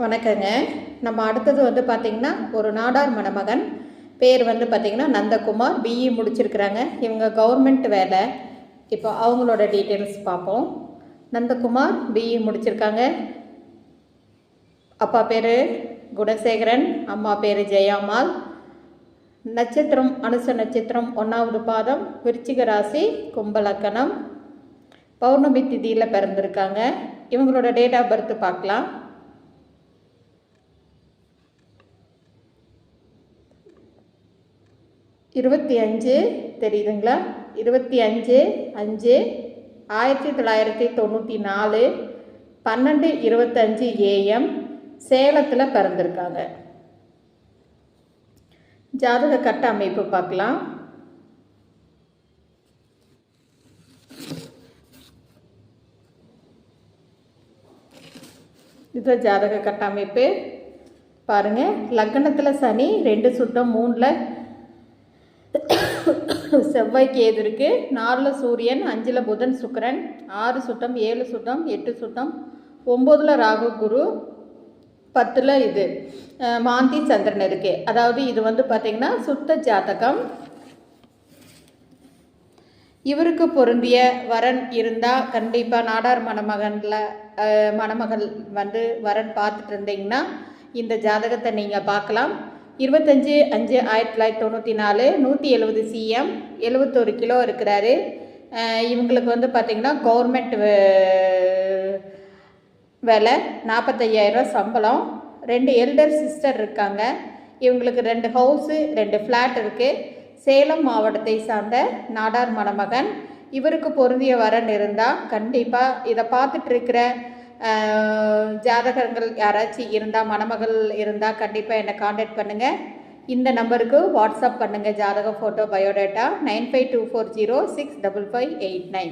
வணக்கங்க. நம்ம அடுத்தது வந்து பார்த்திங்கன்னா ஒரு நாடார் மணமகன். பேர் வந்து பார்த்திங்கன்னா நந்தகுமார். பிஇ முடிச்சிருக்கிறாங்க. இவங்க கவர்மெண்ட் வேலை. இப்போ அவங்களோட டீட்டெயில்ஸ் பார்ப்போம். நந்தகுமார் பிஇ முடிச்சிருக்காங்க. அப்பா பேர் குணசேகரன், அம்மா பேர் ஜெயாம்மாள். நட்சத்திரம் அனுச நட்சத்திரம் 1வது பாதம், விருச்சிக ராசி, கும்பலக்கணம், பௌர்ணமி திதியில் பிறந்திருக்காங்க. இவங்களோட டேட் ஆஃப் பர்த் பார்க்கலாம். 25 தெரியுதுங்களா? 25/5/1994 12:25 AM சேலத்தில் பிறந்திருக்காங்க. ஜாதக கட்ட அமைப்பு பார்க்கலாம். இது ஜாதக கட்ட அமைப்பு பாருங்கள். லக்னத்தில் சனி 2 சுத்தம் 3ல் செவ்வாய் கேது இருக்கு. 4ல் சூரியன், 5ல் புதன் சுக்கிரன், 6 சுத்தம் 7 சுத்தம் 8 சுத்தம் 9ல் ராகு குரு, 10ல் இது மாந்தி சந்திரன் இருக்கு. அதாவது இது வந்து பார்த்திங்கன்னா சுத்த ஜாதகம். இவருக்கு பொருந்திய வரன் இருந்தால் கண்டிப்பாக நாடார் மணமகள் வந்து வரன் பார்த்துட்டு இருந்தீங்கன்னா இந்த ஜாதகத்தை நீங்கள் பார்க்கலாம். 25/5/1994 170 CM 71 கிலோ இருக்கிறாரு. இவங்களுக்கு வந்து பார்த்திங்கன்னா கவர்மெண்ட் வேலை, 45,000 சம்பளம். 2 எல்டர் சிஸ்டர் இருக்காங்க. இவங்களுக்கு 2 ஹவுஸு 2 ஃப்ளாட் இருக்குது. சேலம் மாவட்டத்தை சார்ந்த நாடார் மணமகன். இவருக்கு பொருந்திய வரன் இருந்தால் கண்டிப்பாக இதை பார்த்துட்ருக்கிற ஜாதகங்கள் யாராச்சும் இருந்தால், மணமகள் இருந்தால் கண்டிப்பாக என்னை காண்டாக்ட் பண்ணுங்கள். இந்த நம்பருக்கு வாட்ஸ்அப் பண்ணுங்கள். ஜாதக ஃபோட்டோ பயோடேட்டா 9524065589.